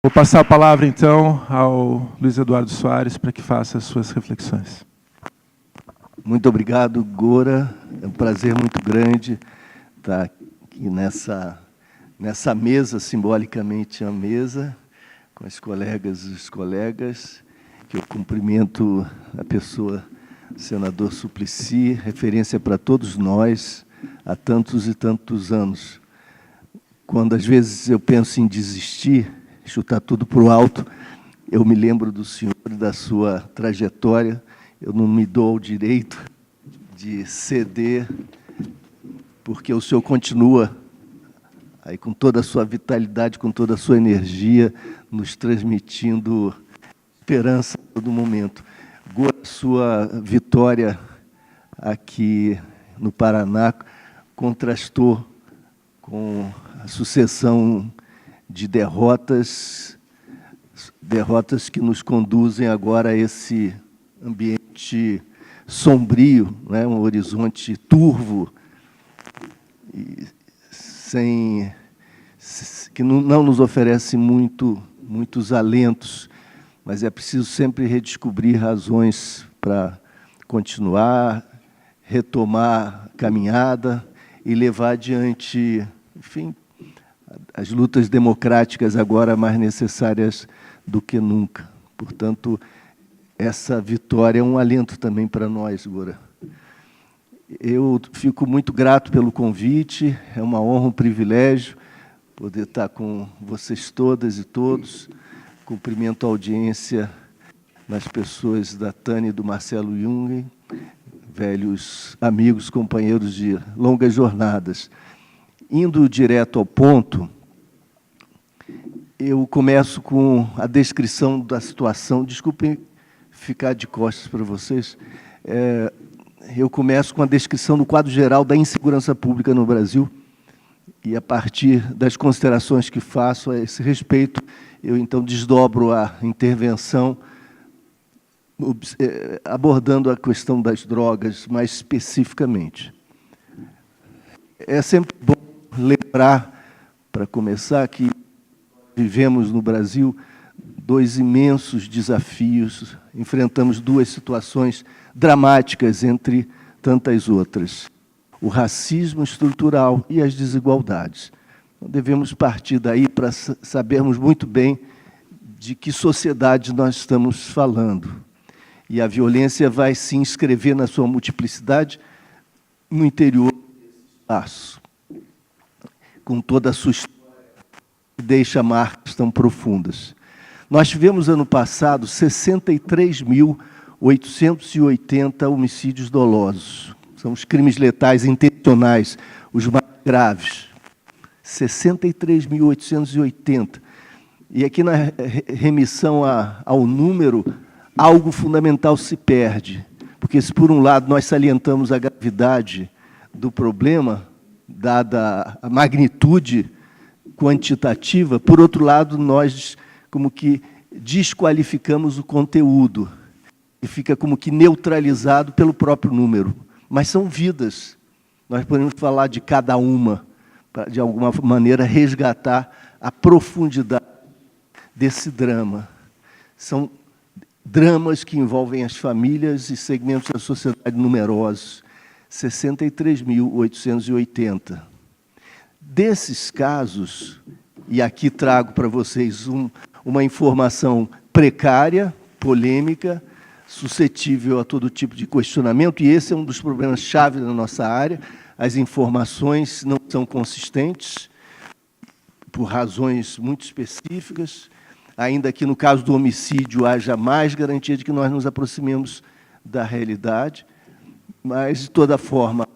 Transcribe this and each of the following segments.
Vou passar a palavra, então, ao Luiz Eduardo Soares para que faça as suas reflexões. Muito obrigado, Gora. É um prazer muito grande estar aqui nessa mesa, simbolicamente a mesa, com as colegas e os colegas, que eu cumprimento a pessoa do senador Suplicy, referência para todos nós há tantos e tantos anos. Quando, às vezes, eu penso em desistir, chutar tudo para o alto, eu me lembro do senhor e da sua trajetória. Eu não me dou o direito de ceder, porque o senhor continua aí com toda a sua vitalidade, com toda a sua energia, nos transmitindo esperança a todo momento. A sua vitória aqui no Paraná contrastou com a sucessão de derrotas que nos conduzem agora a esse ambiente sombrio, né? Um horizonte turvo, que não nos oferece muitos alentos, mas é preciso sempre redescobrir razões para continuar, retomar a caminhada e levar adiante, enfim, as lutas democráticas agora mais necessárias do que nunca. Portanto, essa vitória é um alento também para nós, Gora. Eu fico muito grato pelo convite, é uma honra, um privilégio poder estar com vocês todas e todos. Cumprimento a audiência nas pessoas da Tânia e do Marcelo Jung, velhos amigos, companheiros de longas jornadas. Indo direto ao ponto, eu começo com a descrição da situação. Desculpem ficar de costas para vocês. Eu começo com a descrição do quadro geral da insegurança pública no Brasil, e, a partir das considerações que faço a esse respeito, eu, então, desdobro a intervenção, abordando a questão das drogas mais especificamente. É sempre bom lembrar, para começar, que vivemos no Brasil dois imensos desafios, enfrentamos duas situações dramáticas entre tantas outras: o racismo estrutural e as desigualdades. Então, devemos partir daí para sabermos muito bem de que sociedade nós estamos falando. E a violência vai se inscrever na sua multiplicidade no interior desse espaço, com toda a sua história, que deixa marcas tão profundas. Nós tivemos, ano passado, 63.880 homicídios dolosos. São os crimes letais intencionais, os mais graves. 63.880. E aqui, na remissão ao número, algo fundamental se perde. Porque, se por um lado nós salientamos a gravidade do problema, dada a magnitude quantitativa, por outro lado, nós como que desqualificamos o conteúdo, e fica como que neutralizado pelo próprio número. Mas são vidas. Nós podemos falar de cada uma, para, de alguma maneira, resgatar a profundidade desse drama. São dramas que envolvem as famílias e segmentos da sociedade numerosos. 63.880. Desses casos, e aqui trago para vocês uma informação precária, polêmica, suscetível a todo tipo de questionamento, e esse é um dos problemas-chave da nossa área. As informações não são consistentes, por razões muito específicas, ainda que no caso do homicídio haja mais garantia de que nós nos aproximemos da realidade, mas, de toda forma,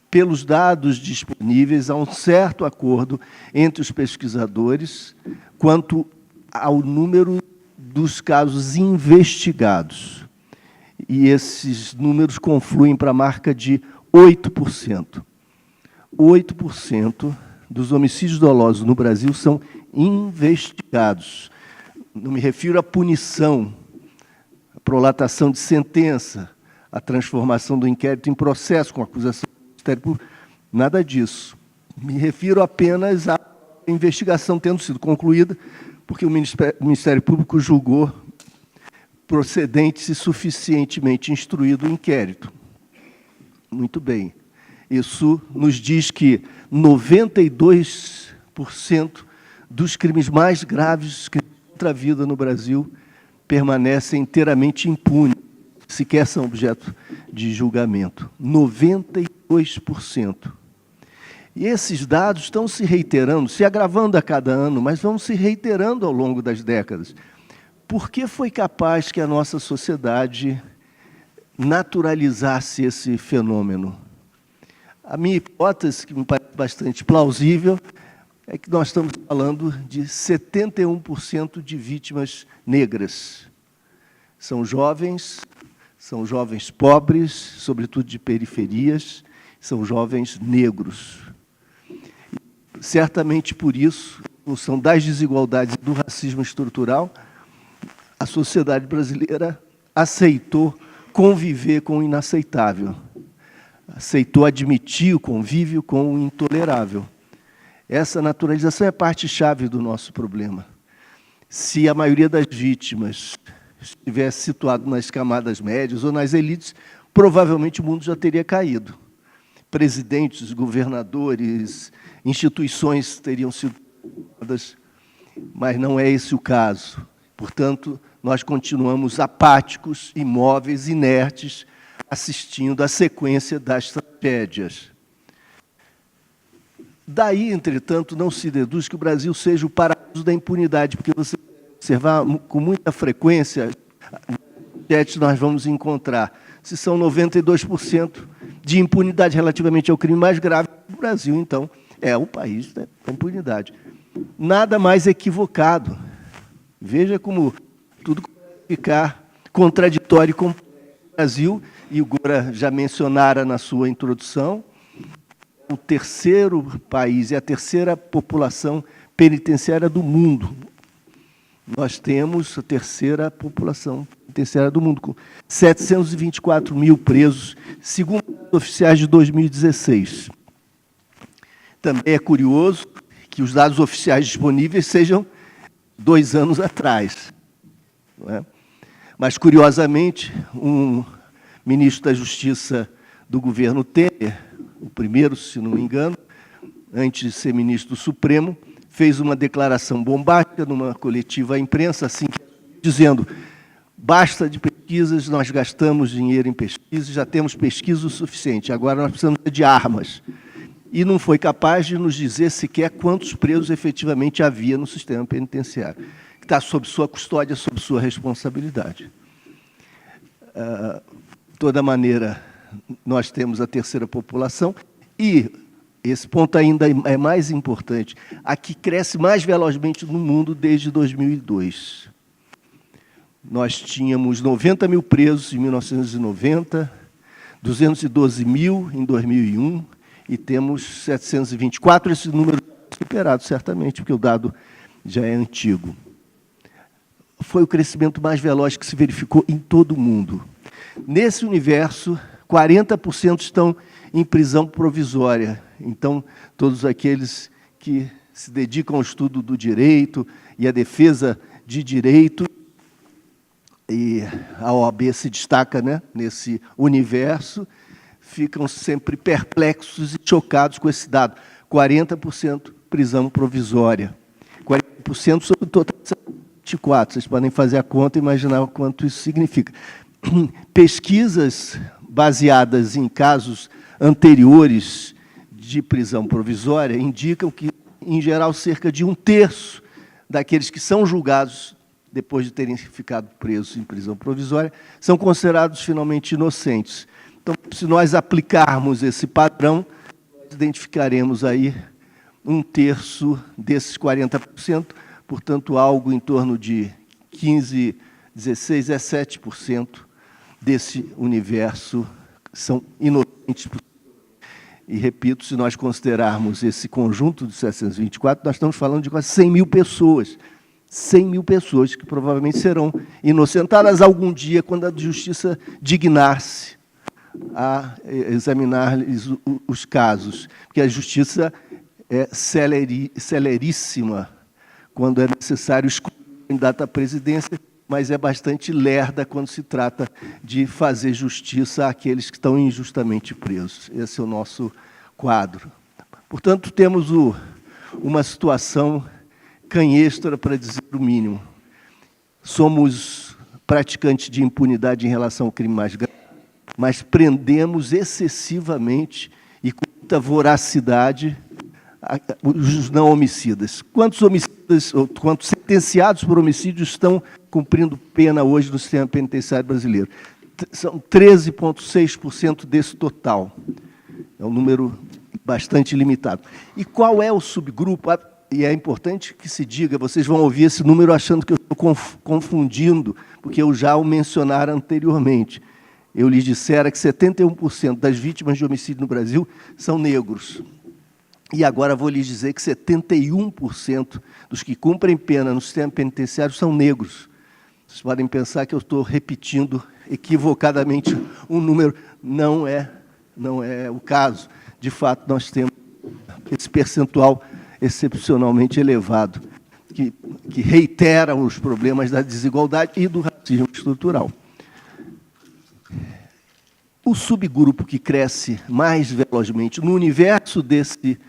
pelos dados disponíveis, há um certo acordo entre os pesquisadores quanto ao número dos casos investigados. E esses números confluem para a marca de 8%. 8% dos homicídios dolosos no Brasil são investigados. Não me refiro à punição, à prolatação de sentença, à transformação do inquérito em processo com acusação do Ministério Público, nada disso. Me refiro apenas à investigação tendo sido concluída, porque o Ministério Público julgou procedente e suficientemente instruído o inquérito. Muito bem. Isso nos diz que 92% dos crimes mais graves contra a vida no Brasil permanecem inteiramente impunes, sequer são objeto de julgamento. 92%. E esses dados estão se reiterando, se agravando a cada ano, mas vão se reiterando ao longo das décadas. Por que foi capaz que a nossa sociedade naturalizasse esse fenômeno? A minha hipótese, que me parece bastante plausível, é que nós estamos falando de 71% de vítimas negras. São jovens pobres, sobretudo de periferias, são jovens negros. Certamente por isso, em função das desigualdades e do racismo estrutural, a sociedade brasileira aceitou conviver com o inaceitável, aceitou admitir o convívio com o intolerável. Essa naturalização é parte-chave do nosso problema. Se a maioria das vítimas estivesse situado nas camadas médias ou nas elites, provavelmente o mundo já teria caído. Presidentes, governadores, instituições teriam sido tomadas, mas não é esse o caso. Portanto, nós continuamos apáticos, imóveis, inertes, assistindo à sequência das tragédias. Daí, entretanto, não se deduz que o Brasil seja o paraíso da impunidade, porque você observar com muita frequência, nós vamos encontrar, se são 92% de impunidade relativamente ao crime mais grave do Brasil, então, é o país da impunidade. Nada mais equivocado. Veja como tudo ficar contraditório com o Brasil, e o Gora já mencionara na sua introdução, o terceiro país e a terceira população penitenciária do mundo. Nós temos a terceira população penitenciária do mundo, com 724 mil presos, segundo os oficiais de 2016. Também é curioso que os dados oficiais disponíveis sejam 2 anos atrás. Não é? Mas, curiosamente, um ministro da Justiça do governo Temer, o primeiro, se não me engano, antes de ser ministro do Supremo, fez uma declaração bombástica numa coletiva à imprensa, assim, dizendo: basta de pesquisas, nós gastamos dinheiro em pesquisas, já temos pesquisa o suficiente, agora nós precisamos de armas. E não foi capaz de nos dizer sequer quantos presos efetivamente havia no sistema penitenciário, que está sob sua custódia, sob sua responsabilidade. De toda maneira, nós temos a terceira população, e esse ponto ainda é mais importante, a que cresce mais velozmente no mundo desde 2002. Nós tínhamos 90 mil presos em 1990, 212 mil em 2001, e temos 724, esse número superado, certamente, porque o dado já é antigo. Foi o crescimento mais veloz que se verificou em todo o mundo. Nesse universo, 40% estão em prisão provisória. Então, todos aqueles que se dedicam ao estudo do direito e à defesa de direito, e a OAB se destaca, né, nesse universo, ficam sempre perplexos e chocados com esse dado. 40% prisão provisória. 40% sobre o total de 24. Vocês podem fazer a conta e imaginar o quanto isso significa. Pesquisas baseadas em casos anteriores de prisão provisória indicam que, em geral, cerca de 1/3 daqueles que são julgados depois de terem ficado presos em prisão provisória são considerados finalmente inocentes. Então, se nós aplicarmos esse padrão, nós identificaremos aí 1/3 desses 40%, portanto, algo em torno de 15, 16, 17% desse universo são inocentes. E, repito, se nós considerarmos esse conjunto de 724, nós estamos falando de quase 100 mil pessoas. 100 mil pessoas que provavelmente serão inocentadas algum dia, quando a justiça dignar-se a examinar os casos. Porque a justiça é celeríssima quando é necessário escolher um candidato à presidência, mas é bastante lerda quando se trata de fazer justiça àqueles que estão injustamente presos. Esse é o nosso quadro. Portanto, temos uma situação canhestra, para dizer o mínimo. Somos praticantes de impunidade em relação ao crime mais grave, mas prendemos excessivamente e com muita voracidade os não homicidas. Quantos homicidas, ou quantos sentenciados por homicídio estão cumprindo pena hoje no sistema penitenciário brasileiro? São 13,6% desse total. É um número bastante limitado. E qual é o subgrupo? E é importante que se diga, vocês vão ouvir esse número achando que eu estou confundindo, porque eu já o mencionara anteriormente. Eu lhes dissera que 71% das vítimas de homicídio no Brasil são negros. E agora vou lhes dizer que 71% dos que cumprem pena no sistema penitenciário são negros. Vocês podem pensar que eu estou repetindo equivocadamente um número. Não é o caso. De fato, nós temos esse percentual excepcionalmente elevado, que reitera os problemas da desigualdade e do racismo estrutural. O subgrupo que cresce mais velozmente no universo desse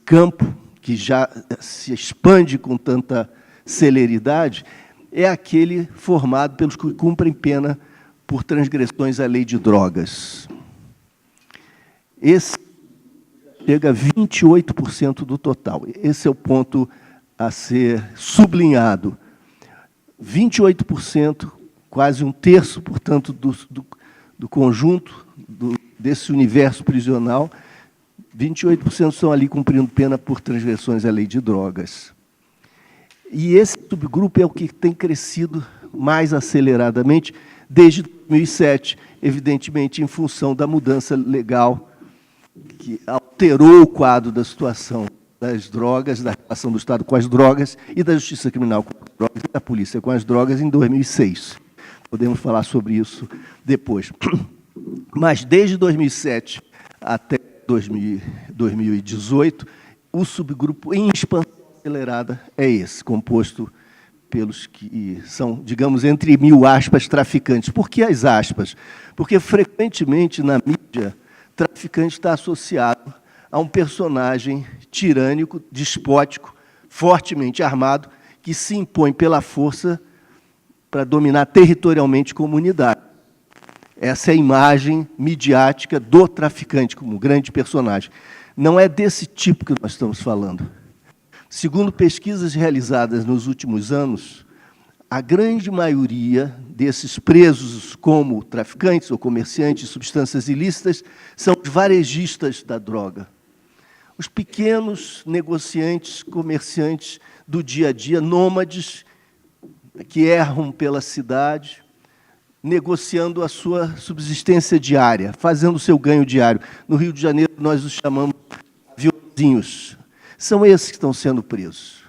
campo, que já se expande com tanta celeridade, é aquele formado pelos que cumprem pena por transgressões à lei de drogas. Esse chega a 28% do total. Esse é o ponto a ser sublinhado. 28%, quase um terço, portanto, do conjunto desse universo prisional, 28% estão ali cumprindo pena por transgressões à lei de drogas. E esse subgrupo é o que tem crescido mais aceleradamente desde 2007, evidentemente em função da mudança legal que alterou o quadro da situação das drogas, da relação do Estado com as drogas e da justiça criminal com as drogas e da polícia com as drogas em 2006. Podemos falar sobre isso depois. Mas desde 2007 até 2018, o subgrupo em expansão acelerada é esse, composto pelos que são, digamos, entre mil aspas, traficantes. Por que as aspas? Porque, frequentemente, na mídia, traficante está associado a um personagem tirânico, despótico, fortemente armado, que se impõe pela força para dominar territorialmente comunidade. Essa é a imagem midiática do traficante como grande personagem. Não é desse tipo que nós estamos falando. Segundo pesquisas realizadas nos últimos anos, a grande maioria desses presos como traficantes ou comerciantes de substâncias ilícitas são os varejistas da droga. Os pequenos negociantes, comerciantes do dia a dia, nômades, que erram pela cidade, negociando a sua subsistência diária, fazendo o seu ganho diário. No Rio de Janeiro, nós os chamamos de vizinhos. São esses que estão sendo presos.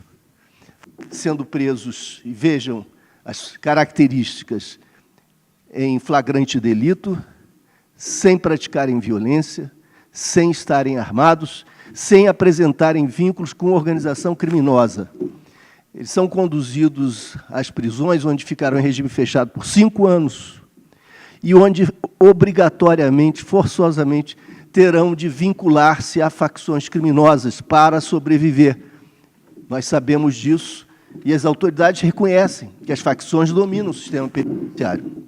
Sendo presos, e vejam as características, em flagrante delito, sem praticarem violência, sem estarem armados, sem apresentarem vínculos com organização criminosa. Eles são conduzidos às prisões, onde ficaram em regime fechado por 5 anos, e onde, obrigatoriamente, forçosamente, terão de vincular-se a facções criminosas para sobreviver. Nós sabemos disso, e as autoridades reconhecem que as facções dominam o sistema penitenciário.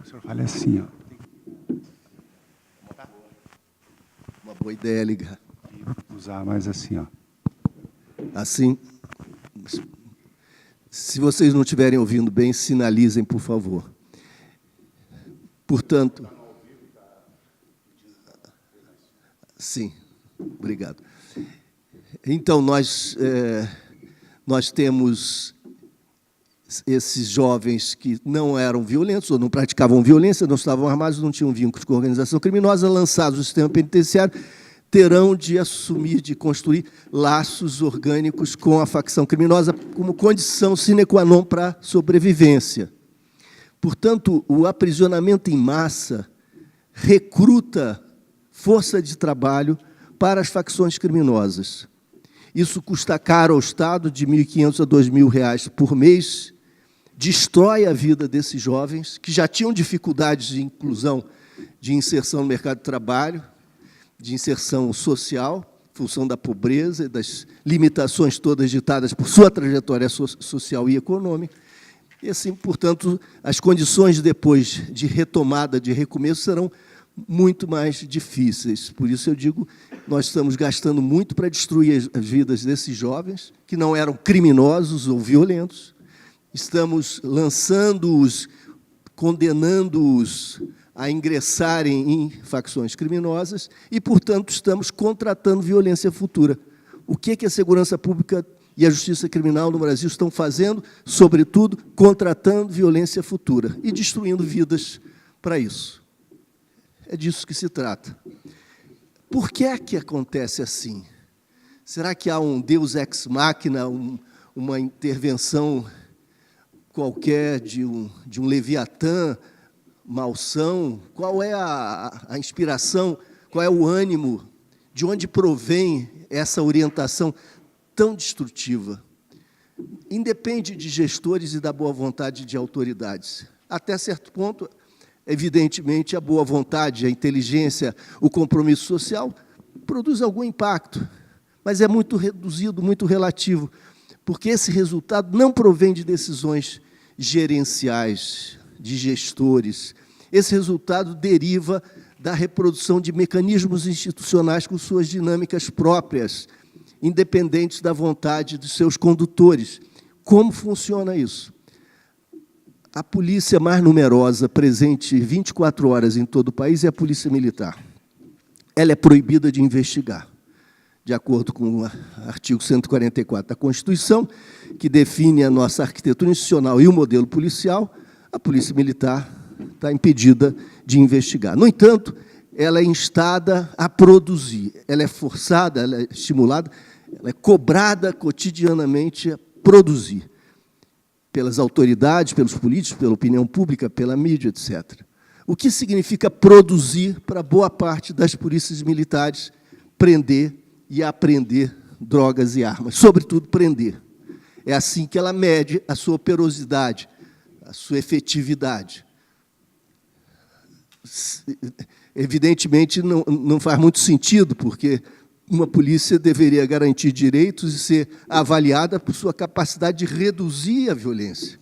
O senhor fala assim, ó. Uma boa ideia ligar. Usar mais assim, ó. Assim, se vocês não estiverem ouvindo bem, sinalizem, por favor. Portanto, sim, obrigado. Então, nós temos esses jovens que não eram violentos, ou não praticavam violência, não estavam armados, não tinham vínculos com a organização criminosa, lançados no sistema penitenciário, terão de assumir, de construir laços orgânicos com a facção criminosa como condição sine qua non para a sobrevivência. Portanto, o aprisionamento em massa recruta força de trabalho para as facções criminosas. Isso custa caro ao Estado, de R$ 1.500 a R$ 2.000 por mês, destrói a vida desses jovens, que já tinham dificuldades de inclusão, de inserção no mercado de trabalho, de inserção social, em função da pobreza e das limitações todas ditadas por sua trajetória social e econômica. E, assim, portanto, as condições depois de retomada, de recomeço, serão muito mais difíceis. Por isso eu digo, nós estamos gastando muito para destruir as vidas desses jovens, que não eram criminosos ou violentos. Estamos lançando-os, condenando-os a ingressarem em facções criminosas e, portanto, estamos contratando violência futura. O que a segurança pública e a justiça criminal no Brasil estão fazendo? Sobretudo, contratando violência futura e destruindo vidas para isso. É disso que se trata. Por que é que acontece assim? Será que há um Deus ex machina, uma intervenção qualquer de um Leviatã, malsão? Qual é a inspiração, qual é o ânimo, de onde provém essa orientação tão destrutiva? Independe de gestores e da boa vontade de autoridades. Até certo ponto, evidentemente, a boa vontade, a inteligência, o compromisso social produz algum impacto, mas é muito reduzido, muito relativo, porque esse resultado não provém de decisões gerenciais, de gestores. Esse resultado deriva da reprodução de mecanismos institucionais com suas dinâmicas próprias, independentes da vontade dos seus condutores. Como funciona isso? A polícia mais numerosa, presente 24 horas em todo o país, é a Polícia Militar. Ela é proibida de investigar, de acordo com o artigo 144 da Constituição, que define a nossa arquitetura institucional e o modelo policial. A Polícia Militar está impedida de investigar. No entanto, ela é instada a produzir, ela é forçada, ela é estimulada, ela é cobrada cotidianamente a produzir, pelas autoridades, pelos políticos, pela opinião pública, pela mídia, etc. O que significa produzir para boa parte das polícias militares prender e apreender drogas e armas, sobretudo prender. É assim que ela mede a sua operosidade, a sua efetividade. Evidentemente, não faz muito sentido, porque uma polícia deveria garantir direitos e ser avaliada por sua capacidade de reduzir a violência,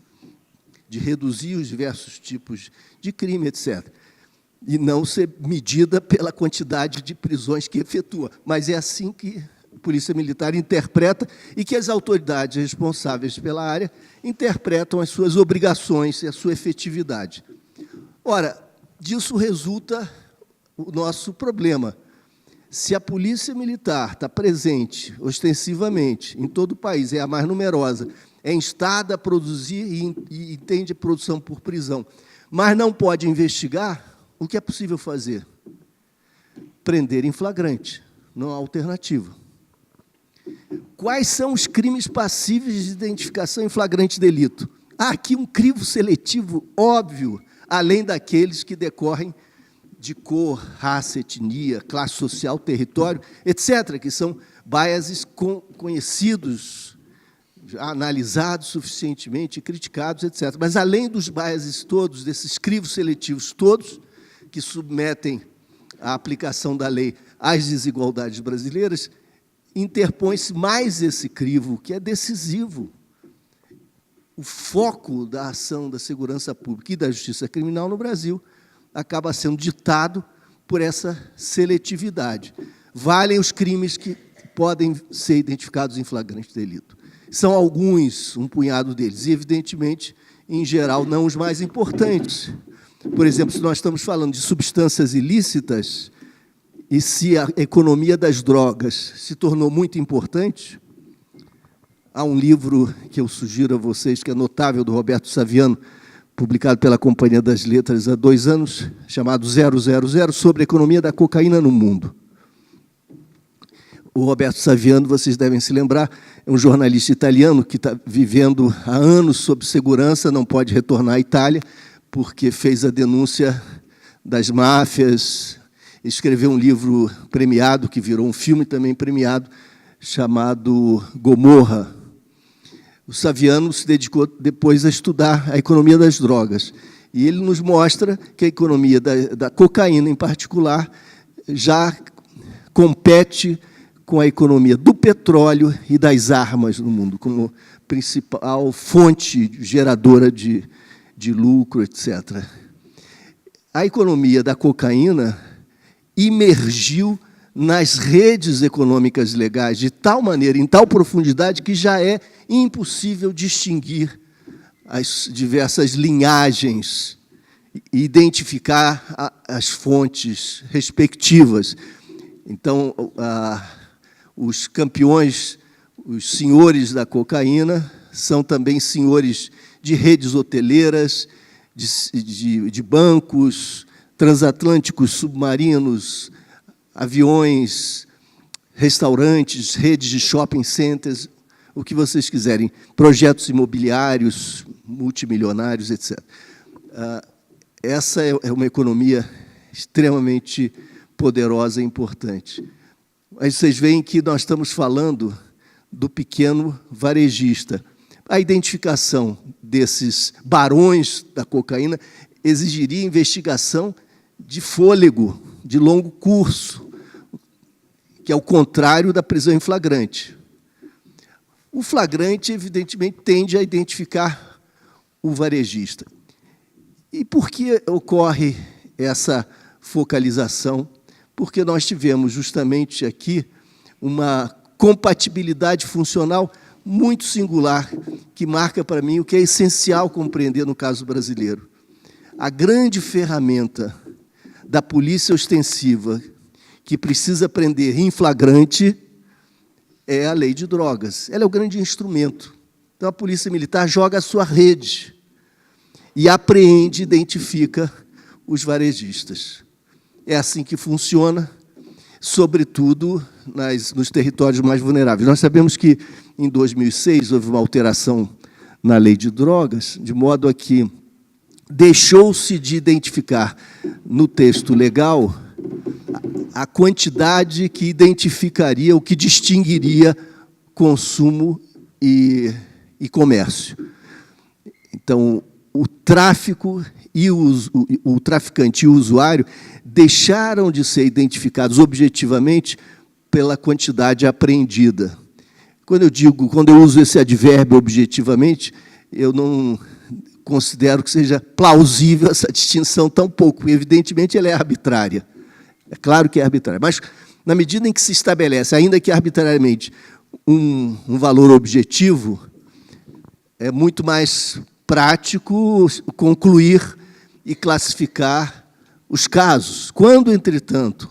de reduzir os diversos tipos de crime, etc. E não ser medida pela quantidade de prisões que efetua. Mas é assim que a Polícia Militar interpreta e que as autoridades responsáveis pela área interpretam as suas obrigações e a sua efetividade. Ora, disso resulta o nosso problema. Se a Polícia Militar está presente, ostensivamente, em todo o país, é a mais numerosa, é instada a produzir e entende produção por prisão, mas não pode investigar, o que é possível fazer? Prender em flagrante, não há alternativa. Quais são os crimes passíveis de identificação em flagrante delito? Há aqui um crivo seletivo óbvio, além daqueles que decorrem de cor, raça, etnia, classe social, território, etc., que são biases conhecidos, já analisados suficientemente, criticados, etc. Mas, além dos biases todos, desses crivos seletivos todos, que submetem a aplicação da lei às desigualdades brasileiras, interpõe-se mais esse crivo, que é decisivo. O foco da ação da segurança pública e da justiça criminal no Brasil acaba sendo ditado por essa seletividade. Valem os crimes que podem ser identificados em flagrante delito. São alguns, um punhado deles, e, evidentemente, em geral, não os mais importantes. Por exemplo, se nós estamos falando de substâncias ilícitas, e se a economia das drogas se tornou muito importante, há um livro que eu sugiro a vocês, que é notável, do Roberto Saviano, publicado pela Companhia das Letras há 2 anos, chamado 000, sobre a economia da cocaína no mundo. O Roberto Saviano, vocês devem se lembrar, é um jornalista italiano que está vivendo há anos sob segurança, não pode retornar à Itália, porque fez a denúncia das máfias escreveu um livro premiado, que virou um filme também premiado, chamado Gomorra. O Saviano se dedicou depois a estudar a economia das drogas. E ele nos mostra que a economia da cocaína, em particular, já compete com a economia do petróleo e das armas no mundo, como principal fonte geradora de lucro, etc. A economia da cocaína imergiu nas redes econômicas legais de tal maneira, em tal profundidade, que já é impossível distinguir as diversas linhagens e identificar as fontes respectivas. Então, os campeões, os senhores da cocaína, são também senhores de redes hoteleiras, de bancos, transatlânticos, submarinos, aviões, restaurantes, redes de shopping centers, o que vocês quiserem, projetos imobiliários, multimilionários, etc. Essa é uma economia extremamente poderosa e importante. Mas vocês veem que nós estamos falando do pequeno varejista. A identificação desses barões da cocaína exigiria investigação de fôlego, de longo curso, que é o contrário da prisão em flagrante. O flagrante, evidentemente, tende a identificar o varejista. E por que ocorre essa focalização? Porque nós tivemos, justamente aqui, uma compatibilidade funcional muito singular, que marca para mim o que é essencial compreender no caso brasileiro. A grande ferramenta da polícia ostensiva, que precisa prender em flagrante, é a lei de drogas. Ela é o grande instrumento. Então, a polícia militar joga a sua rede e apreende, identifica os varejistas. É assim que funciona, sobretudo nos territórios mais vulneráveis. Nós sabemos que, em 2006, houve uma alteração na lei de drogas, de modo a que deixou-se de identificar no texto legal a quantidade que identificaria, o que distinguiria consumo e comércio. Então, o tráfico e o traficante e o usuário deixaram de ser identificados objetivamente pela quantidade apreendida. Quando eu uso esse advérbio objetivamente, eu não considero que seja plausível essa distinção tão pouco. Evidentemente, ela é arbitrária. É claro que é arbitrária. Mas, na medida em que se estabelece, ainda que arbitrariamente, um valor objetivo, é muito mais prático concluir e classificar os casos. Quando, entretanto,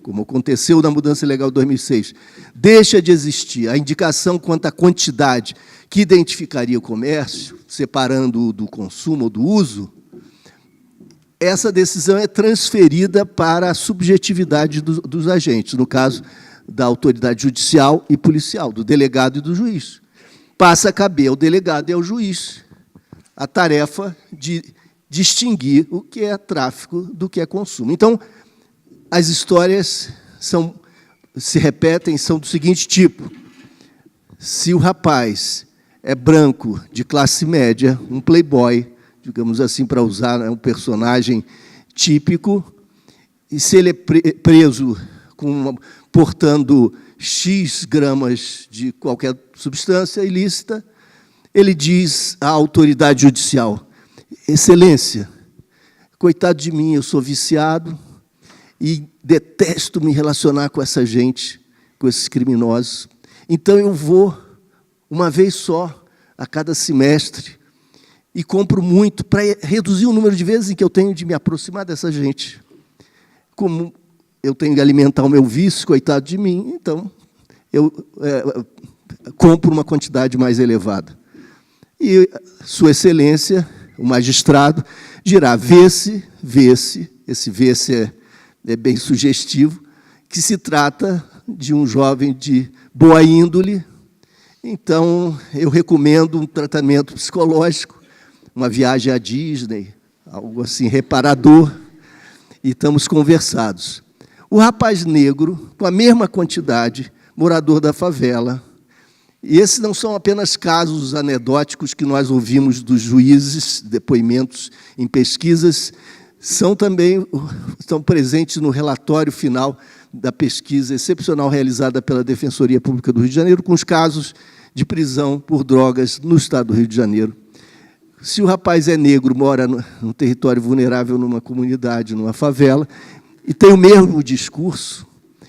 como aconteceu na mudança legal de 2006, deixa de existir a indicação quanto à quantidade que identificaria o comércio, separando-o do consumo ou do uso, essa decisão é transferida para a subjetividade dos agentes, no caso da autoridade judicial e policial, do delegado e do juiz. Passa a caber ao delegado e ao juiz a tarefa de distinguir o que é tráfico do que é consumo. Então, as histórias se repetem, são do seguinte tipo. Se o rapaz é branco, de classe média, um playboy, digamos assim, para usar um personagem típico, e se ele é preso portando X gramas de qualquer substância ilícita, ele diz à autoridade judicial: Excelência, coitado de mim, eu sou viciado e detesto me relacionar com essa gente, com esses criminosos. Então, eu vou, uma vez só, a cada semestre, e compro muito para reduzir o número de vezes em que eu tenho de me aproximar dessa gente. Como eu tenho que alimentar o meu vício, coitado de mim, então eu compro uma quantidade mais elevada. E Sua Excelência, o magistrado, dirá: vê-se, esse vê-se é bem sugestivo, que se trata de um jovem de boa índole, então eu recomendo um tratamento psicológico, uma viagem à Disney, algo assim reparador, e estamos conversados. O rapaz negro, com a mesma quantidade, morador da favela. E esses não são apenas casos anedóticos que nós ouvimos dos juízes, depoimentos em pesquisas, estão presentes no relatório final da pesquisa excepcional realizada pela Defensoria Pública do Rio de Janeiro, com os casos de prisão por drogas no estado do Rio de Janeiro. Se o rapaz é negro, mora no território vulnerável, numa comunidade, numa favela, e tem o mesmo discurso,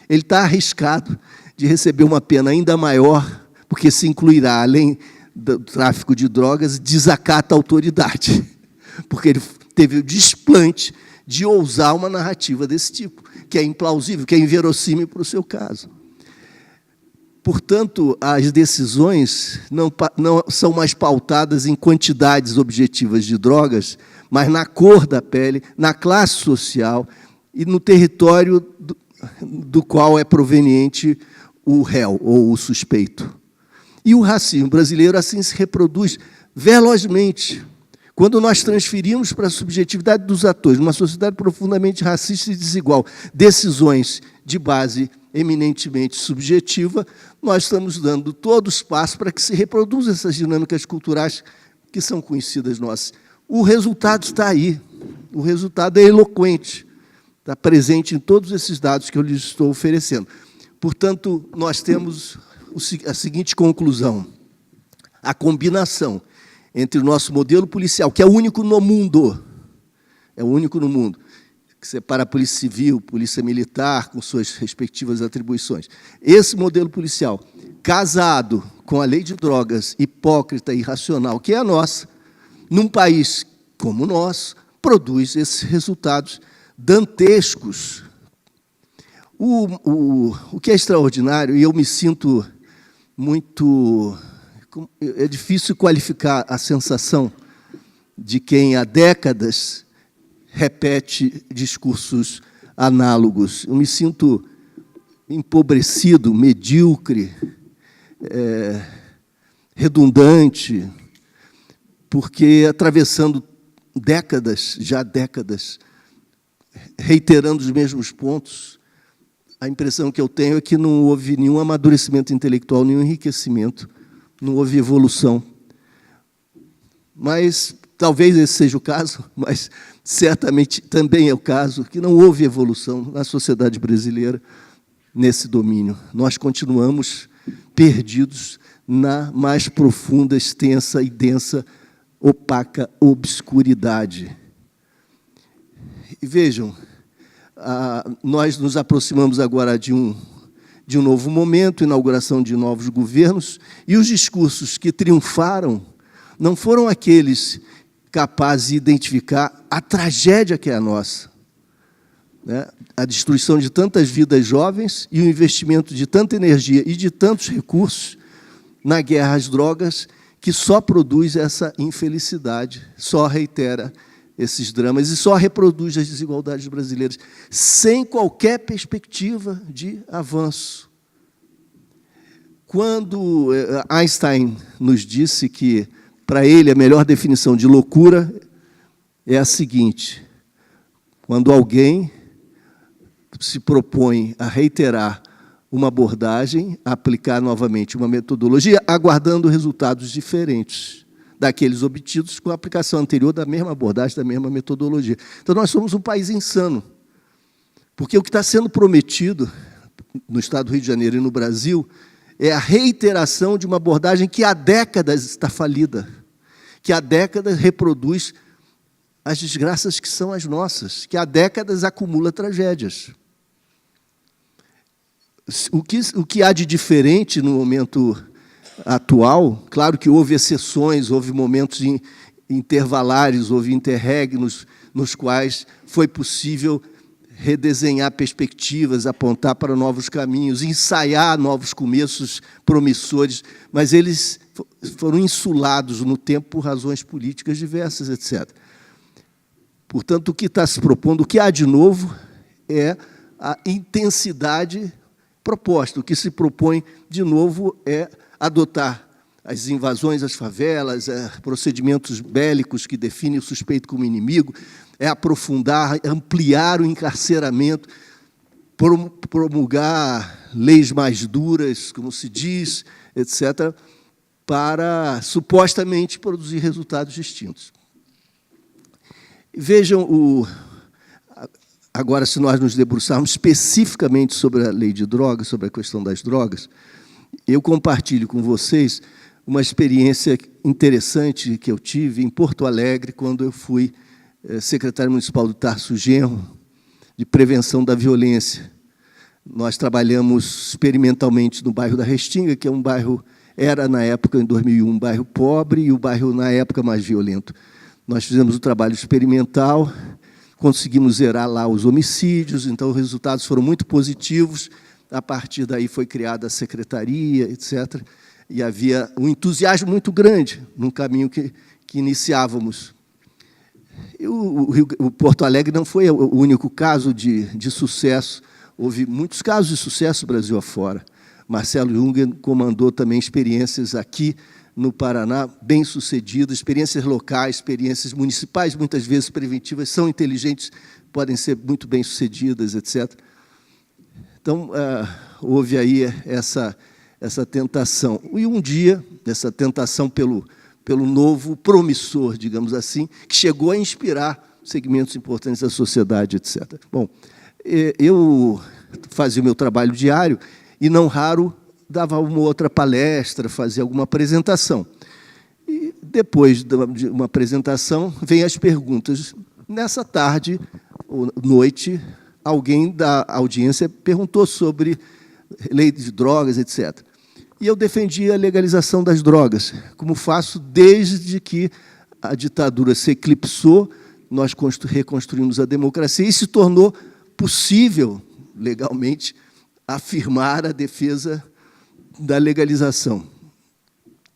ele está arriscado de receber uma pena ainda maior, porque se incluirá, além do tráfico de drogas, desacata a autoridade, porque ele teve o desplante de ousar uma narrativa desse tipo, que é implausível, que é inverossímil para o seu caso. Portanto, as decisões não são mais pautadas em quantidades objetivas de drogas, mas na cor da pele, na classe social e no território do qual é proveniente o réu ou o suspeito. E o racismo brasileiro assim se reproduz velozmente. Quando nós transferimos para a subjetividade dos atores, numa sociedade profundamente racista e desigual, decisões de base eminentemente subjetiva, nós estamos dando todo o espaço para que se reproduzam essas dinâmicas culturais que são conhecidas nossas. O resultado está aí, o resultado é eloquente, está presente em todos esses dados que eu lhes estou oferecendo. Portanto, nós temos a seguinte conclusão: a combinação entre o nosso modelo policial, que é o único no mundo, que separa a polícia civil, polícia militar, com suas respectivas atribuições. Esse modelo policial, casado com a lei de drogas hipócrita e irracional, que é a nossa, num país como o nosso, produz esses resultados dantescos. O que é extraordinário, e eu me sinto muito... É difícil qualificar a sensação de quem há décadas repete discursos análogos. Eu me sinto empobrecido, medíocre, redundante, porque atravessando décadas, reiterando os mesmos pontos, a impressão que eu tenho é que não houve nenhum amadurecimento intelectual, nenhum enriquecimento, não houve evolução. Mas, talvez esse seja o caso, mas certamente também é o caso que não houve evolução na sociedade brasileira nesse domínio. Nós continuamos perdidos na mais profunda, extensa e densa, opaca obscuridade. E vejam, nós nos aproximamos agora de um novo momento, inauguração de novos governos, e os discursos que triunfaram não foram aqueles capazes de identificar a tragédia que é a nossa, né? A destruição de tantas vidas jovens e o investimento de tanta energia e de tantos recursos na guerra às drogas, que só produz essa infelicidade, só reitera esses dramas e só reproduz as desigualdades brasileiras, sem qualquer perspectiva de avanço. Quando Einstein nos disse que, para ele, a melhor definição de loucura é a seguinte: quando alguém se propõe a reiterar uma abordagem, a aplicar novamente uma metodologia, aguardando resultados diferentes daqueles obtidos com a aplicação anterior da mesma abordagem, da mesma metodologia. Então, nós somos um país insano, porque o que está sendo prometido no Estado do Rio de Janeiro e no Brasil é a reiteração de uma abordagem que há décadas está falida, que há décadas reproduz as desgraças que são as nossas, que há décadas acumula tragédias. O que há de diferente no momento atual, claro que houve exceções, houve momentos intervalares, houve interregnos nos quais foi possível redesenhar perspectivas, apontar para novos caminhos, ensaiar novos começos promissores, mas eles foram insulados no tempo por razões políticas diversas, etc. Portanto, o que está se propondo, o que há de novo é a intensidade proposta. O que se propõe, de novo, é adotar as invasões às favelas, procedimentos bélicos que definem o suspeito como inimigo, é aprofundar, ampliar o encarceramento. promulgar leis mais duras, como se diz, etc., para supostamente produzir resultados distintos. Vejam, agora, se nós nos debruçarmos especificamente sobre a lei de drogas, sobre a questão das drogas, eu compartilho com vocês uma experiência interessante que eu tive em Porto Alegre, quando eu fui secretário municipal do Tarso Genro, de prevenção da violência. Nós trabalhamos experimentalmente no bairro da Restinga, que é um bairro, era, na época, em 2001, um bairro pobre e o bairro, na época, mais violento. Nós fizemos o trabalho experimental, conseguimos zerar lá os homicídios, então os resultados foram muito positivos. A partir daí foi criada a secretaria, etc. E havia um entusiasmo muito grande no caminho que iniciávamos. O Porto Alegre não foi o único caso de sucesso. Houve muitos casos de sucesso Brasil afora. Marcelo Junger comandou também experiências aqui no Paraná, bem-sucedidas, experiências locais, experiências municipais, muitas vezes preventivas, são inteligentes, podem ser muito bem-sucedidas, etc. Então, houve aí essa tentação. E um dia, essa tentação pelo novo promissor, digamos assim, que chegou a inspirar segmentos importantes da sociedade, etc. Bom, eu fazia o meu trabalho diário e, não raro, dava uma outra palestra, fazia alguma apresentação. E, depois de uma apresentação, vêm as perguntas. Nessa tarde, ou noite, alguém da audiência perguntou sobre lei de drogas, etc. E eu defendi a legalização das drogas, como faço desde que a ditadura se eclipsou, nós reconstruímos a democracia e se tornou possível, legalmente, afirmar a defesa da legalização.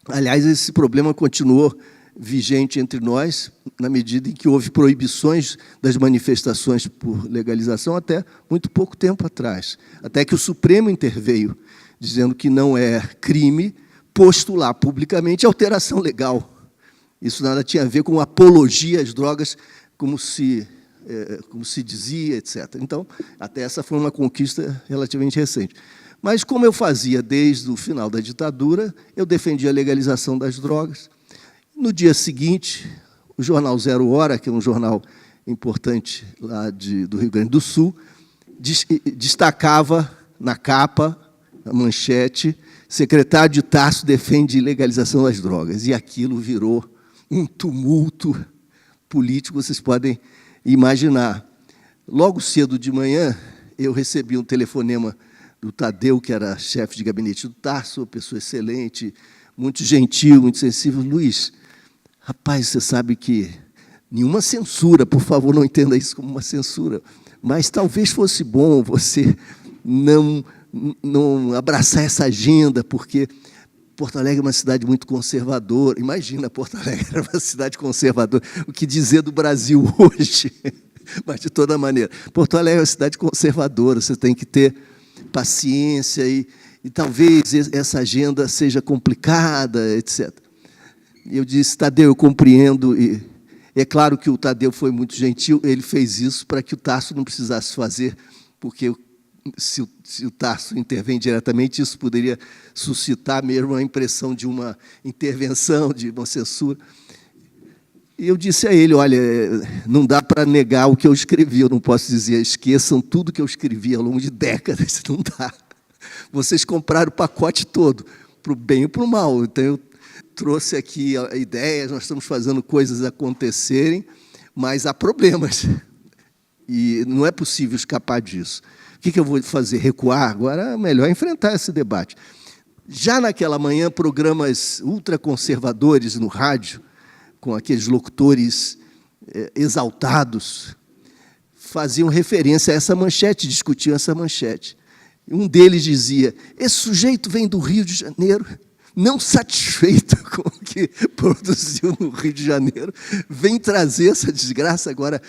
Aliás, esse problema continuou vigente entre nós, na medida em que houve proibições das manifestações por legalização até muito pouco tempo atrás, até que o Supremo interveio, dizendo que não é crime postular publicamente alteração legal. Isso nada tinha a ver com apologia às drogas, como se dizia, etc. Então, até essa foi uma conquista relativamente recente. Mas, como eu fazia desde o final da ditadura, eu defendia a legalização das drogas. No dia seguinte, o jornal Zero Hora, que é um jornal importante lá do Rio Grande do Sul, destacava na capa, na manchete, secretário de Tarso defende legalização das drogas. E aquilo virou um tumulto político, vocês podem imaginar. Logo cedo de manhã, eu recebi um telefonema do Tadeu, que era chefe de gabinete do Tarso, pessoa excelente, muito gentil, muito sensível. Luiz, rapaz, você sabe que nenhuma censura, por favor, não entenda isso como uma censura, mas talvez fosse bom você não abraçar essa agenda, porque Porto Alegre é uma cidade muito conservadora. Imagina, Porto Alegre era uma cidade conservadora. O que dizer do Brasil hoje? Mas, de toda maneira, Porto Alegre é uma cidade conservadora, você tem que ter paciência e talvez essa agenda seja complicada, etc. E eu disse, Tadeu, eu compreendo, e é claro que o Tadeu foi muito gentil, ele fez isso para que o Tarso não precisasse fazer, porque se o Tarso intervém diretamente, isso poderia suscitar mesmo a impressão de uma intervenção, de uma censura. E eu disse a ele, olha, não dá para negar o que eu escrevi, eu não posso dizer, esqueçam tudo que eu escrevi ao longo de décadas, não dá. Vocês compraram o pacote todo, para o bem e para o mal. Então, eu trouxe aqui ideias, nós estamos fazendo coisas acontecerem, mas há problemas. E não é possível escapar disso. O que eu vou fazer? Recuar? Agora é melhor enfrentar esse debate. Já naquela manhã, programas ultraconservadores no rádio, com aqueles locutores exaltados, faziam referência a essa manchete, discutiam essa manchete. Um deles dizia, esse sujeito vem do Rio de Janeiro, não satisfeito com o que produziu no Rio de Janeiro, vem trazer essa desgraça agora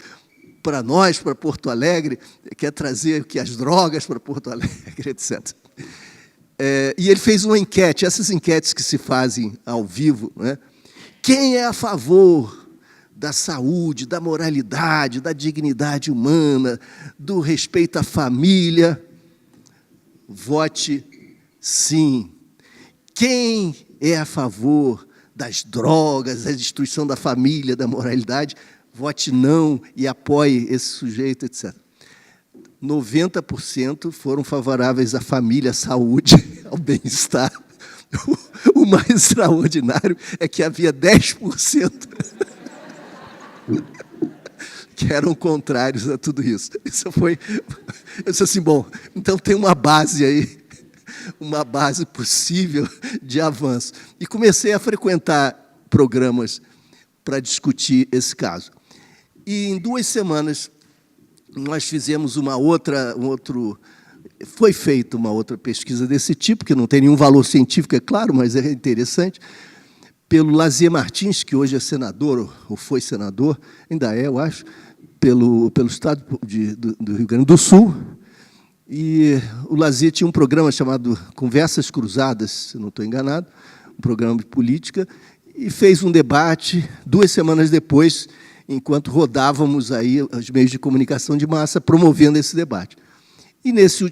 para nós, para Porto Alegre, quer trazer as drogas para Porto Alegre, etc. E ele fez uma enquete, essas enquetes que se fazem ao vivo, né? Quem é a favor da saúde, da moralidade, da dignidade humana, do respeito à família, vote sim. Quem é a favor das drogas, da destruição da família, da moralidade, vote não e apoie esse sujeito, etc. 90% foram favoráveis à família, à saúde, ao bem-estar. O mais extraordinário é que havia 10% que eram contrários a tudo isso. Eu disse assim, bom, então tem uma base aí, uma base possível de avanço. E comecei a frequentar programas para discutir esse caso. E em 2 semanas nós fizemos foi feita uma outra pesquisa desse tipo, que não tem nenhum valor científico, é claro, mas é interessante, pelo Lazier Martins, que hoje é senador, ou foi senador, ainda é, eu acho, pelo estado do Rio Grande do Sul. E o Lazier tinha um programa chamado Conversas Cruzadas, se não estou enganado, um programa de política, e fez um debate 2 semanas depois, enquanto rodávamos aí os meios de comunicação de massa promovendo esse debate. E nessa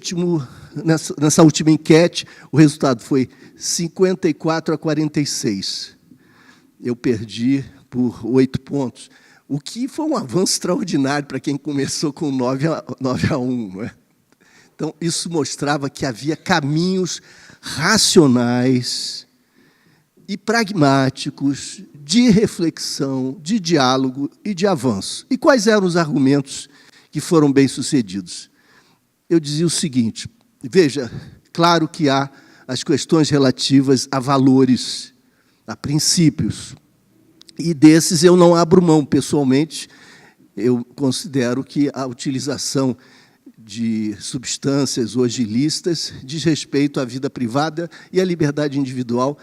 última enquete, o resultado foi 54-46. Eu perdi por 8 pontos, o que foi um avanço extraordinário para quem começou com 9-1. Não é? Então, isso mostrava que havia caminhos racionais e pragmáticos de reflexão, de diálogo e de avanço. E quais eram os argumentos que foram bem-sucedidos? Eu dizia o seguinte, veja, claro que há as questões relativas a valores, a princípios, e desses eu não abro mão, pessoalmente. Eu considero que a utilização de substâncias hoje ilícitas diz respeito à vida privada e à liberdade individual,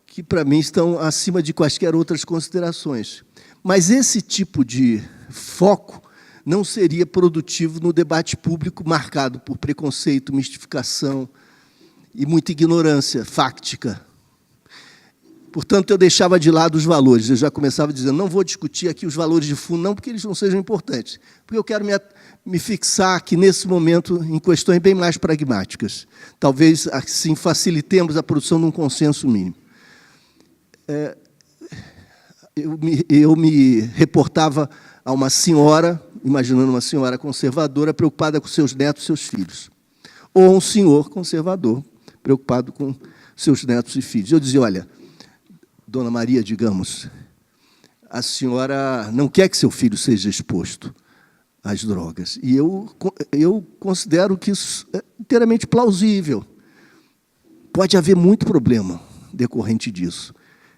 que, para mim, estão acima de quaisquer outras considerações. Mas esse tipo de foco não seria produtivo no debate público marcado por preconceito, mistificação e muita ignorância fáctica. Portanto, eu deixava de lado os valores. Eu já começava dizendo, não vou discutir aqui os valores de fundo, não porque eles não sejam importantes, porque eu quero me fixar aqui, nesse momento, em questões bem mais pragmáticas. Talvez, assim, facilitemos a produção de um consenso mínimo. Eu me reportava a uma senhora, imaginando uma senhora conservadora, preocupada com seus netos e seus filhos. Ou um senhor conservador, preocupado com seus netos e filhos. Eu dizia, olha, Dona Maria, digamos, a senhora não quer que seu filho seja exposto às drogas. E eu considero que isso é inteiramente plausível. Pode haver muito problema decorrente disso.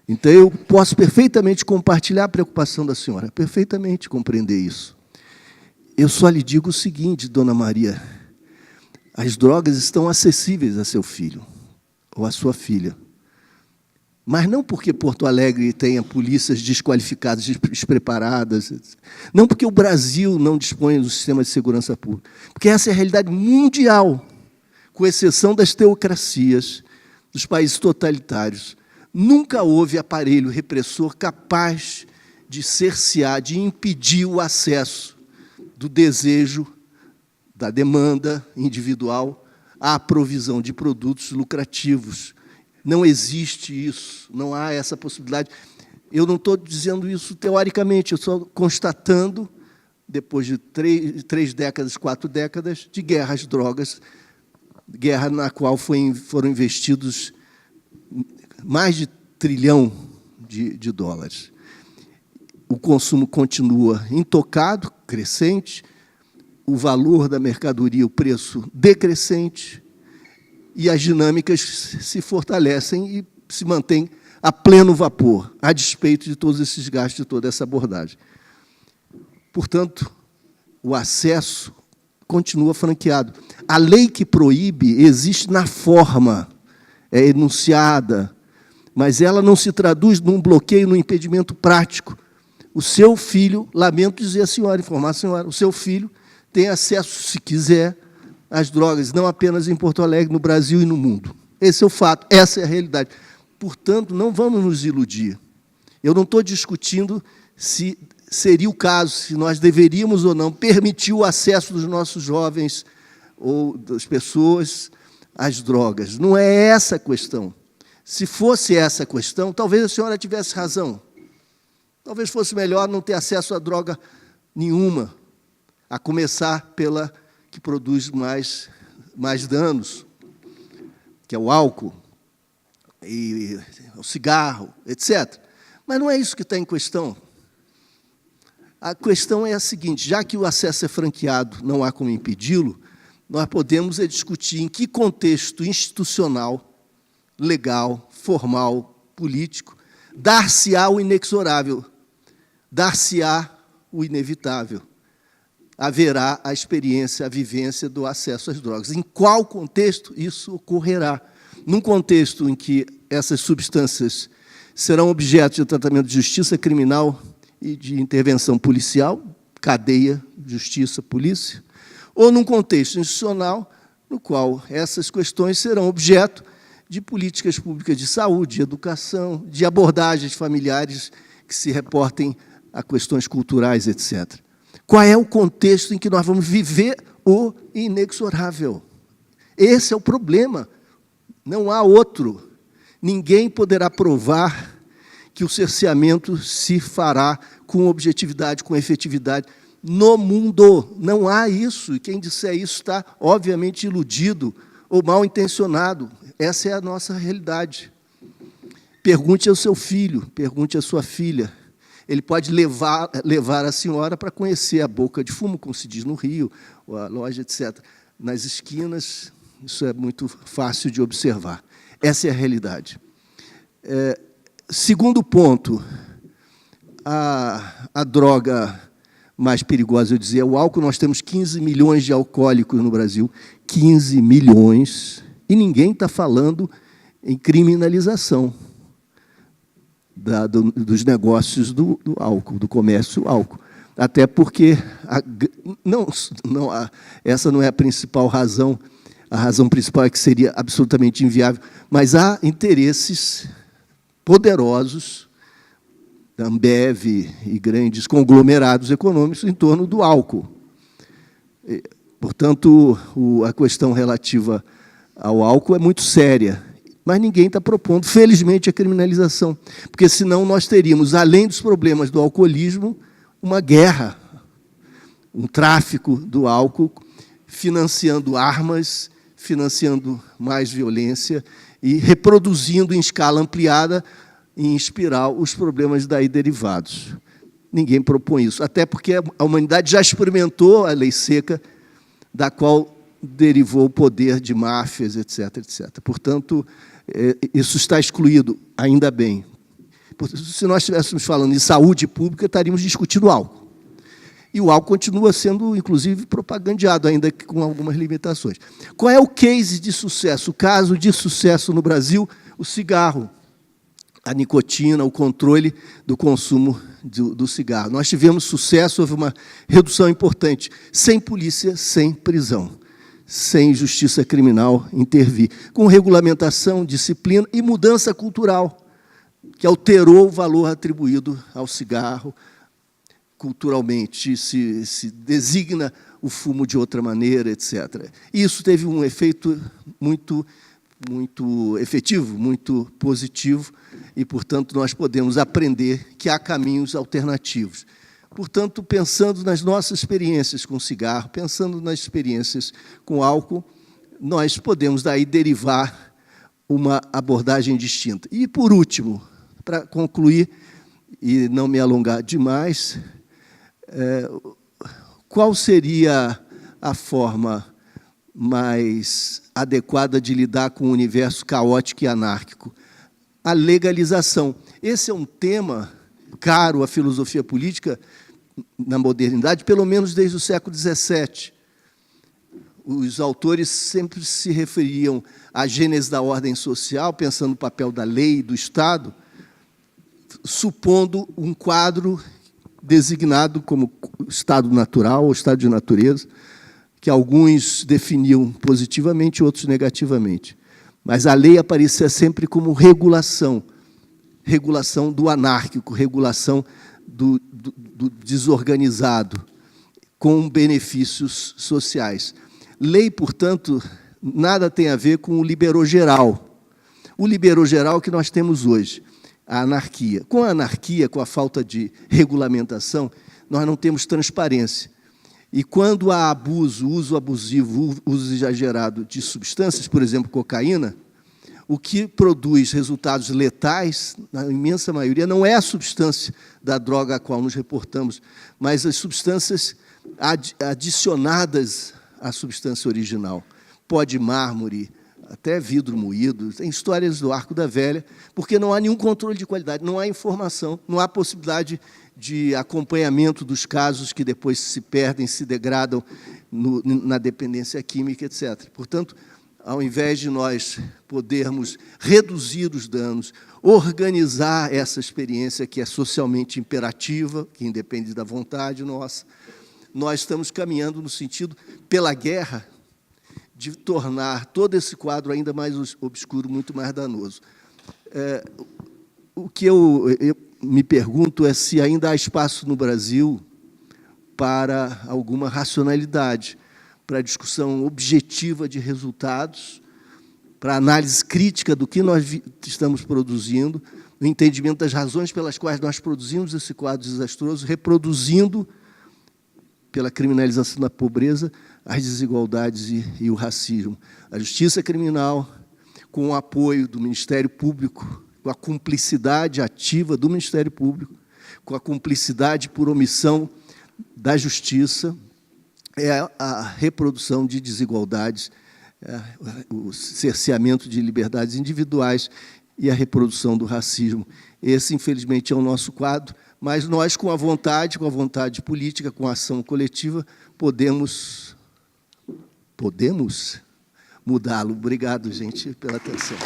Então, eu posso perfeitamente compartilhar a preocupação da senhora, perfeitamente compreender isso. Eu só lhe digo o seguinte, Dona Maria, as drogas estão acessíveis a seu filho ou a sua filha. Mas não porque Porto Alegre tenha polícias desqualificadas, despreparadas, não porque o Brasil não dispõe do sistema de segurança pública, porque essa é a realidade mundial, com exceção das teocracias, dos países totalitários. Nunca houve aparelho repressor capaz de cercear, de impedir o acesso do desejo, da demanda individual à provisão de produtos lucrativos. Não existe isso, não há essa possibilidade. Eu não estou dizendo isso teoricamente, eu estou constatando, depois de 3 décadas, 4 décadas, de guerra às drogas, guerra na qual foram investidos mais de 1 trilhão de dólares. O consumo continua intocado, crescente, o valor da mercadoria, o preço decrescente, e as dinâmicas se fortalecem e se mantêm a pleno vapor, a despeito de todos esses gastos, de toda essa abordagem. Portanto, o acesso continua franqueado. A lei que proíbe existe na forma, é enunciada, mas ela não se traduz num bloqueio, num impedimento prático. O seu filho, lamento dizer a senhora, informar a senhora, o seu filho tem acesso, se quiser, às drogas, não apenas em Porto Alegre, no Brasil e no mundo. Esse é o fato, essa é a realidade. Portanto, não vamos nos iludir. Eu não estou discutindo se seria o caso, se nós deveríamos ou não permitir o acesso dos nossos jovens ou das pessoas às drogas. Não é essa a questão. Se fosse essa a questão, talvez a senhora tivesse razão. Talvez fosse melhor não ter acesso a droga nenhuma, a começar pela que produz mais danos, que é o álcool, e o cigarro, etc. Mas não é isso que está em questão. A questão é a seguinte: já que o acesso é franqueado, não há como impedi-lo, nós podemos discutir em que contexto institucional, legal, formal, político, dar-se-á o inexorável, dar-se-á o inevitável. Haverá a experiência, a vivência do acesso às drogas. Em qual contexto isso ocorrerá? Num contexto em que essas substâncias serão objeto de tratamento de justiça criminal e de intervenção policial, cadeia, justiça, polícia, ou num contexto institucional no qual essas questões serão objeto de políticas públicas de saúde, de educação, de abordagens familiares que se reportem a questões culturais, etc. Qual é o contexto em que nós vamos viver o inexorável? Esse é o problema. Não há outro. Ninguém poderá provar que o cerceamento se fará com objetividade, com efetividade no mundo. Não há isso. E quem disser isso está, obviamente, iludido ou mal intencionado. Essa é a nossa realidade. Pergunte ao seu filho, pergunte à sua filha. Ele pode levar a senhora para conhecer a boca de fumo, como se diz no Rio, ou a loja, etc. Nas esquinas, isso é muito fácil de observar. Essa é a realidade. Segundo ponto, a droga mais perigosa, eu dizia, é o álcool. Nós temos 15 milhões de alcoólicos no Brasil, 15 milhões, e ninguém está falando em criminalização dos negócios do álcool, do comércio do álcool. Até porque essa não é a principal razão. A razão principal é que seria absolutamente inviável. Mas há interesses poderosos, da Ambev e grandes conglomerados econômicos em torno do álcool. Portanto, a questão relativa ao álcool é muito séria. Mas ninguém está propondo, felizmente, a criminalização. Porque, senão, nós teríamos, além dos problemas do alcoolismo, uma guerra, um tráfico do álcool, financiando armas, financiando mais violência e reproduzindo em escala ampliada, em espiral, os problemas daí derivados. Ninguém propõe isso, até porque a humanidade já experimentou a lei seca, da qual derivou o poder de máfias, etc., etc. Portanto, isso está excluído, ainda bem. Se nós estivéssemos falando em saúde pública, estaríamos discutindo álcool. E o álcool continua sendo, inclusive, propagandeado, ainda que com algumas limitações. Qual é o case de sucesso? O caso de sucesso no Brasil? O cigarro, a nicotina, o controle do consumo do cigarro. Nós tivemos sucesso, houve uma redução importante, sem polícia, sem prisão, sem justiça criminal intervir, com regulamentação, disciplina e mudança cultural, que alterou o valor atribuído ao cigarro. Culturalmente, se designa o fumo de outra maneira, etc. Isso teve um efeito muito efetivo, muito positivo, e, portanto, nós podemos aprender que há caminhos alternativos. Portanto, pensando nas nossas experiências com cigarro, pensando nas experiências com álcool, nós podemos, daí, derivar uma abordagem distinta. E, por último, para concluir, e não me alongar demais, qual seria a forma mais adequada de lidar com o universo caótico e anárquico? A legalização. Esse é um tema caro à filosofia política na modernidade, pelo menos desde o século XVII. Os autores sempre se referiam à gênese da ordem social, pensando no papel da lei e do Estado, supondo um quadro designado como estado natural ou estado de natureza, que alguns definiam positivamente, outros negativamente. Mas a lei aparecia sempre como regulação, regulação do anárquico, regulação do desorganizado, com benefícios sociais. Lei, portanto, nada tem a ver com o liberou geral. O liberou geral que nós temos hoje, a anarquia. Com a anarquia, com a falta de regulamentação, nós não temos transparência. E quando há abuso, uso abusivo, uso exagerado de substâncias, por exemplo, cocaína, o que produz resultados letais, na imensa maioria, não é a substância da droga a qual nos reportamos, mas as substâncias adicionadas à substância original. Pó de mármore, até vidro moído, tem histórias do Arco da Velha, porque não há nenhum controle de qualidade, não há informação, não há possibilidade de acompanhamento dos casos que depois se perdem, se degradam na dependência química, etc. Portanto, ao invés de nós podermos reduzir os danos, organizar essa experiência que é socialmente imperativa, que independe da vontade nossa, nós estamos caminhando no sentido, pela guerra, de tornar todo esse quadro ainda mais obscuro, muito mais danoso. O que eu me pergunto é se ainda há espaço no Brasil para alguma racionalidade, para a discussão objetiva de resultados, para a análise crítica do que nós estamos produzindo, o entendimento das razões pelas quais nós produzimos esse quadro desastroso, reproduzindo, pela criminalização da pobreza, as desigualdades e o racismo. A justiça criminal, com o apoio do Ministério Público, com a cumplicidade ativa do Ministério Público, com a cumplicidade por omissão da Justiça, é a reprodução de desigualdades, o cerceamento de liberdades individuais e a reprodução do racismo. Esse, infelizmente, é o nosso quadro, mas nós, com a vontade política, com a ação coletiva, podemos mudá-lo. Obrigado, gente, pela atenção.